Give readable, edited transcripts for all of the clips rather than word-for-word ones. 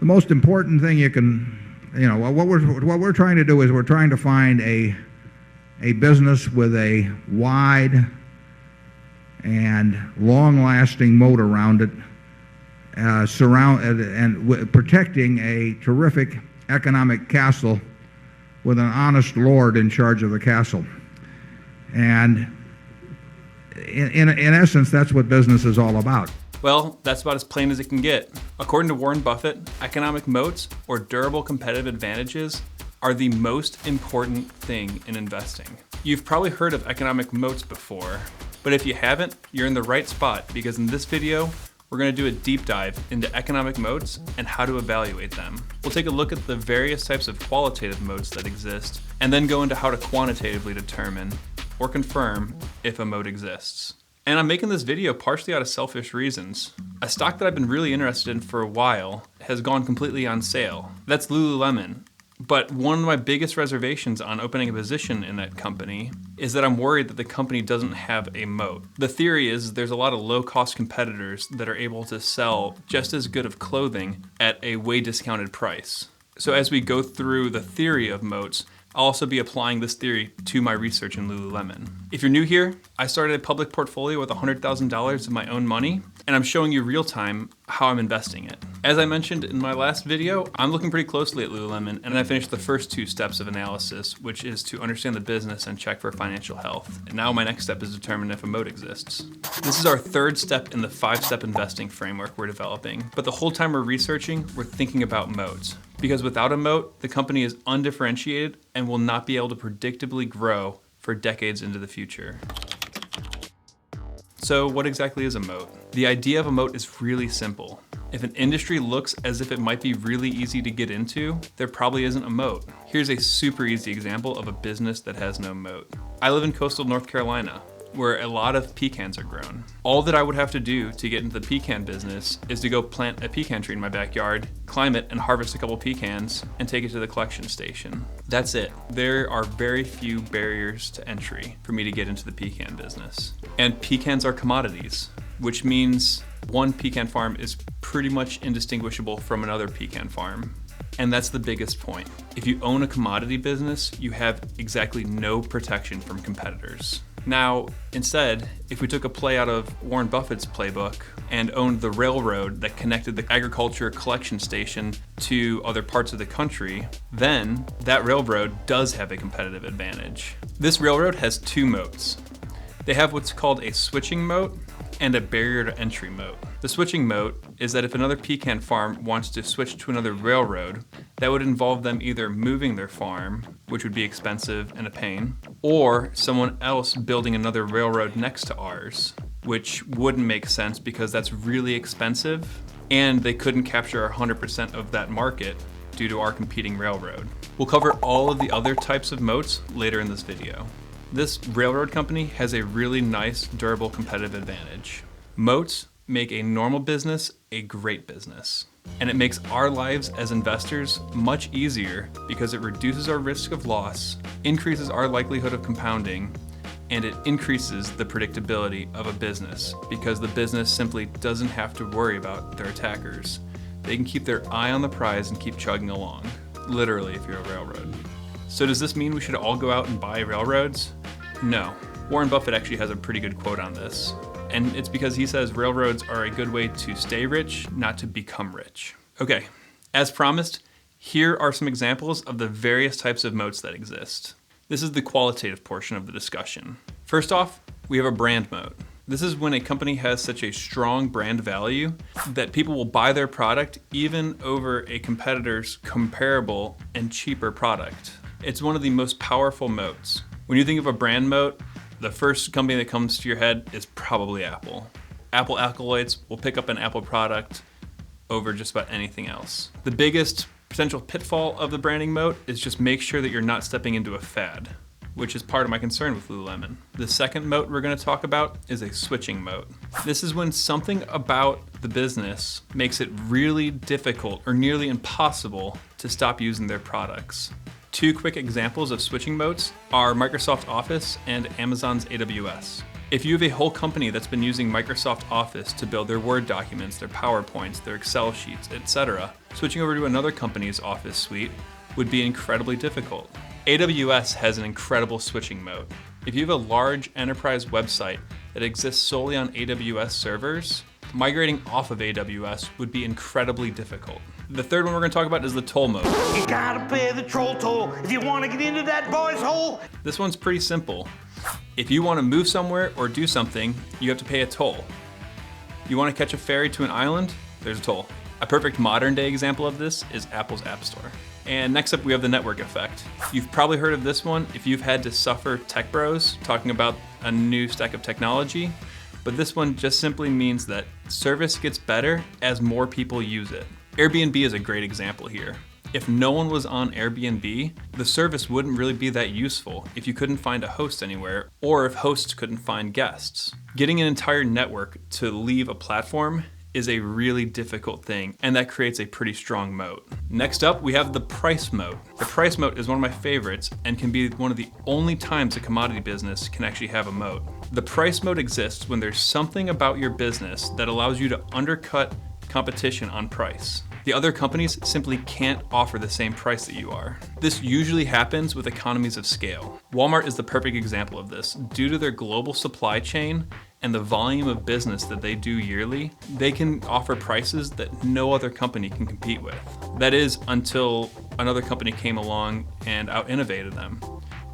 the most important thing you can, what we're trying to do is we're trying to find a business with a wide and long-lasting moat around it, protecting a terrific economic castle with an honest lord in charge of the castle. And in essence, that's what business is all about. Well, that's about as plain as it can get. According to Warren Buffett, economic moats, or durable competitive advantages, are the most important thing in investing. You've probably heard of economic moats before, but if you haven't, you're in the right spot, because in this video, we're going to do a deep dive into economic moats and how to evaluate them. We'll take a look at the various types of qualitative moats that exist, and then go into how to quantitatively determine or confirm if a moat exists. And I'm making this video partially out of selfish reasons. A stock that I've been really interested in for a while has gone completely on sale. That's Lululemon. But one of my biggest reservations on opening a position in that company is that I'm worried that the company doesn't have a moat. The theory is there's a lot of low-cost competitors that are able to sell just as good of clothing at a way discounted price. So as we go through the theory of moats, I'll also be applying this theory to my research in Lululemon. If you're new here, I started a public portfolio with $100,000 of my own money, and I'm showing you real time how I'm investing it. As I mentioned in my last video, I'm looking pretty closely at Lululemon, and I finished the first 2 steps of analysis, which is to understand the business and check for financial health. And now my next step is to determine if a moat exists. This is our 3rd step in the 5-step investing framework we're developing, but the whole time we're researching, we're thinking about moats. Because without a moat, the company is undifferentiated and will not be able to predictably grow for decades into the future. So what exactly is a moat? The idea of a moat is really simple. If an industry looks as if it might be really easy to get into, there probably isn't a moat. Here's a super easy example of a business that has no moat. I live in coastal North Carolina, where a lot of pecans are grown. All that I would have to do to get into the pecan business is to go plant a pecan tree in my backyard, climb it, and harvest a couple pecans, and take it to the collection station. That's it. There are very few barriers to entry for me to get into the pecan business. And pecans are commodities, which means one pecan farm is pretty much indistinguishable from another pecan farm. And that's the biggest point. If you own a commodity business, you have exactly no protection from competitors. Now, instead, if we took a play out of Warren Buffett's playbook and owned the railroad that connected the agriculture collection station to other parts of the country, then that railroad does have a competitive advantage. This railroad has 2 moats. They have what's called a switching moat and a barrier to entry moat. The switching moat is that if another pecan farm wants to switch to another railroad, that would involve them either moving their farm, which would be expensive and a pain, or someone else building another railroad next to ours, which wouldn't make sense because that's really expensive, and they couldn't capture 100% of that market due to our competing railroad. We'll cover all of the other types of moats later in this video. This railroad company has a really nice, durable competitive advantage. Moats make a normal business a great business. And it makes our lives as investors much easier because it reduces our risk of loss, increases our likelihood of compounding, and it increases the predictability of a business because the business simply doesn't have to worry about their attackers. They can keep their eye on the prize and keep chugging along, literally if you're a railroad. So does this mean we should all go out and buy railroads? No. Warren Buffett actually has a pretty good quote on this. And it's because he says railroads are a good way to stay rich, not to become rich. Okay, as promised, here are some examples of the various types of moats that exist. This is the qualitative portion of the discussion. First off, we have a brand moat. This is when a company has such a strong brand value that people will buy their product even over a competitor's comparable and cheaper product. It's one of the most powerful moats. When you think of a brand moat, the first company that comes to your head is probably Apple. Apple acolytes will pick up an Apple product over just about anything else. The biggest potential pitfall of the branding moat is just make sure that you're not stepping into a fad, which is part of my concern with Lululemon. The second moat we're going to talk about is a switching moat. This is when something about the business makes it really difficult or nearly impossible to stop using their products. 2 quick examples of switching moats are Microsoft Office and Amazon's AWS. If you have a whole company that's been using Microsoft Office to build their Word documents, their PowerPoints, their Excel sheets, etc., Switching over to another company's office suite would be incredibly difficult. AWS has an incredible switching moat. If you have a large enterprise website that exists solely on AWS servers, migrating off of AWS would be incredibly difficult. The third one we're going to talk about is the toll moat. You gotta pay the troll toll if you want to get into that boy's hole. This one's pretty simple. If you want to move somewhere or do something, you have to pay a toll. You want to catch a ferry to an island? There's a toll. A perfect modern day example of this is Apple's App Store. And next up we have the network effect. You've probably heard of this one if you've had to suffer tech bros talking about a new stack of technology, but this one just simply means that service gets better as more people use it. Airbnb is a great example here. If no one was on Airbnb, the service wouldn't really be that useful if you couldn't find a host anywhere, or if hosts couldn't find guests. Getting an entire network to leave a platform is a really difficult thing, and that creates a pretty strong moat. Next up, we have the price moat. The price moat is one of my favorites and can be one of the only times a commodity business can actually have a moat. The price moat exists when there's something about your business that allows you to undercut competition on price. The other companies simply can't offer the same price that you are. This usually happens with economies of scale. Walmart is the perfect example of this. Due to their global supply chain and the volume of business that they do yearly, they can offer prices that no other company can compete with. That is until another company came along and out-innovated them,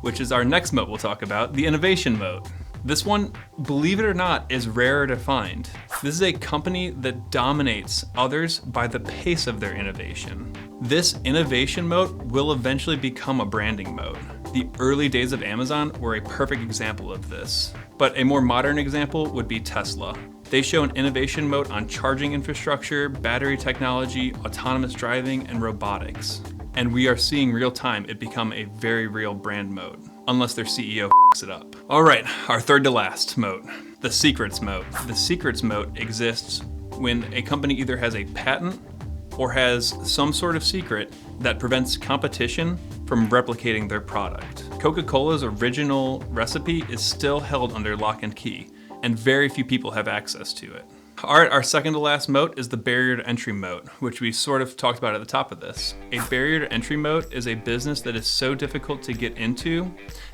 which is our next moat we'll talk about, the innovation moat. This one, believe it or not, is rarer to find. This is a company that dominates others by the pace of their innovation. This innovation moat will eventually become a branding moat. The early days of Amazon were a perfect example of this. But a more modern example would be Tesla. They show an innovation moat on charging infrastructure, battery technology, autonomous driving, and robotics. And we are seeing real time it become a very real brand moat, unless their CEO it up. All right, our third to last moat, the secrets moat. The secrets moat exists when a company either has a patent or has some sort of secret that prevents competition from replicating their product. Coca-Cola's original recipe is still held under lock and key, and very few people have access to it. All right, our second to last moat is the barrier to entry moat, which we sort of talked about at the top of this. A barrier to entry moat is a business that is so difficult to get into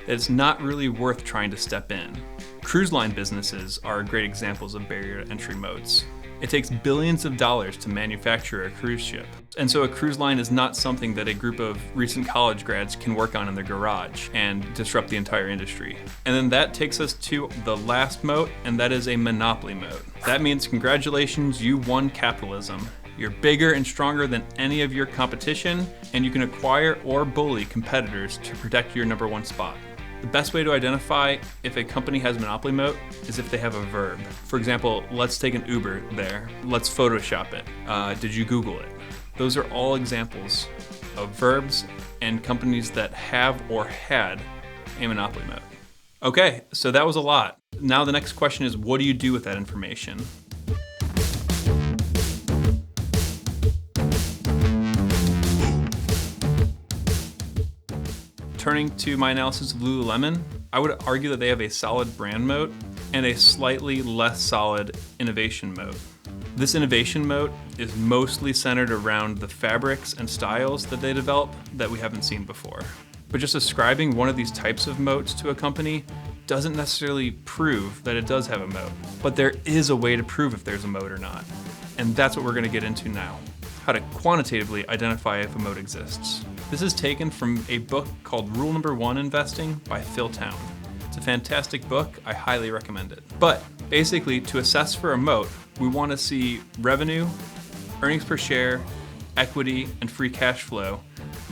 that it's not really worth trying to step in. Cruise line businesses are great examples of barrier to entry moats. It takes billions of dollars to manufacture a cruise ship. And so a cruise line is not something that a group of recent college grads can work on in their garage and disrupt the entire industry. And then that takes us to the last moat, and that is a monopoly moat. That means congratulations, you won capitalism. You're bigger and stronger than any of your competition, and you can acquire or bully competitors to protect your number one spot. The best way to identify if a company has a monopoly moat is if they have a verb. For example, let's take an Uber there. Let's Photoshop it. Did you Google it? Those are all examples of verbs and companies that have or had a monopoly moat. Okay, so that was a lot. Now the next question is, what do you do with that information? Turning to my analysis of Lululemon, I would argue that they have a solid brand moat and a slightly less solid innovation moat. This innovation moat is mostly centered around the fabrics and styles that they develop that we haven't seen before. But just ascribing one of these types of moats to a company doesn't necessarily prove that it does have a moat. But there is a way to prove if there's a moat or not. And that's what we're going to get into now. How to quantitatively identify if a moat exists. This is taken from a book called Rule Number 1 Investing by Phil Town. It's a fantastic book, I highly recommend it. But basically, to assess for a moat, we want to see revenue, earnings per share, equity, and free cash flow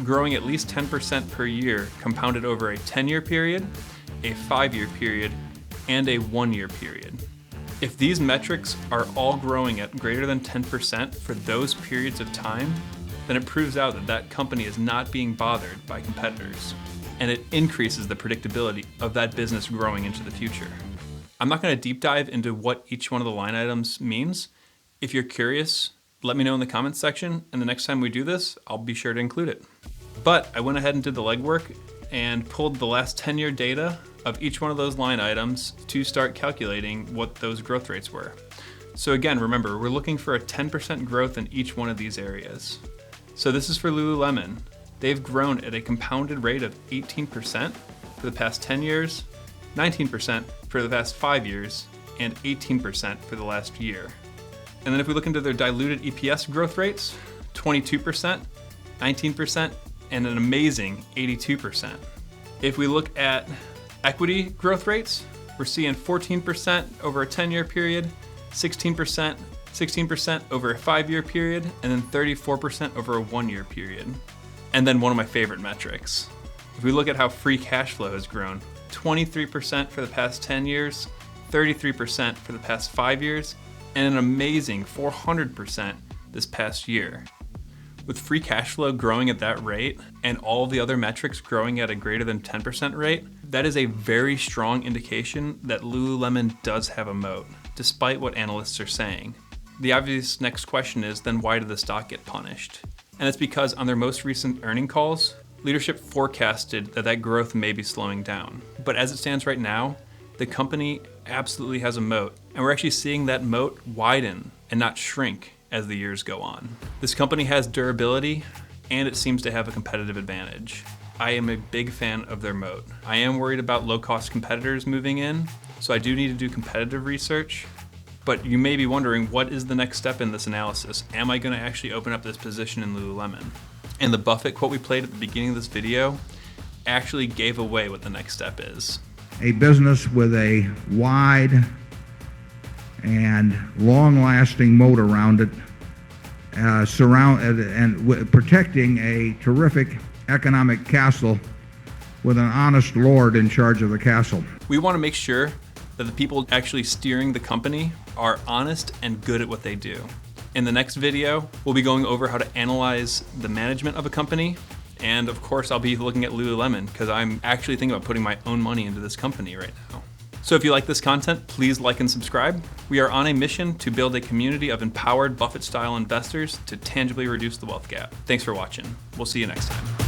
growing at least 10% per year compounded over a 10-year period, a 5-year period, and a 1-year period. If these metrics are all growing at greater than 10% for those periods of time, then it proves out that that company is not being bothered by competitors, and it increases the predictability of that business growing into the future. I'm not going to deep dive into what each one of the line items means. If you're curious, let me know in the comments section, and the next time we do this, I'll be sure to include it. But I went ahead and did the legwork and pulled the last 10-year data of each one of those line items to start calculating what those growth rates were. So again, remember, we're looking for a 10% growth in each one of these areas. So this is for Lululemon. They've grown at a compounded rate of 18% for the past 10 years, 19% for the past 5 years, and 18% for the last year. And then if we look into their diluted EPS growth rates, 22%, 19%, and an amazing 82%. If we look at equity growth rates, we're seeing 14% over a 10-year period, 16%, 16% over a 5-year period, and then 34% over a 1-year period. And then one of my favorite metrics. If we look at how free cash flow has grown, 23% for the past 10 years, 33% for the past 5 years, and an amazing 400% this past year. With free cash flow growing at that rate and all of the other metrics growing at a greater than 10% rate, that is a very strong indication that Lululemon does have a moat, despite what analysts are saying. The obvious next question is, then why did the stock get punished? And it's because on their most recent earning calls, leadership forecasted that growth may be slowing down. But as it stands right now, the company absolutely has a moat, and we're actually seeing that moat widen and not shrink as the years go on. This company has durability, and it seems to have a competitive advantage. I am a big fan of their moat. I am worried about low-cost competitors moving in, so I do need to do competitive research. But you may be wondering, what is the next step in this analysis? Am I going to actually open up this position in Lululemon? And the Buffett quote we played at the beginning of this video actually gave away what the next step is. A business with a wide and long-lasting moat around it, protecting a terrific economic castle with an honest lord in charge of the castle. We want to make sure that the people actually steering the company are honest and good at what they do. In the next video, we'll be going over how to analyze the management of a company. And of course, I'll be looking at Lululemon because I'm actually thinking about putting my own money into this company right now. So if you like this content, please like and subscribe. We are on a mission to build a community of empowered Buffett-style investors to tangibly reduce the wealth gap. Thanks for watching. We'll see you next time.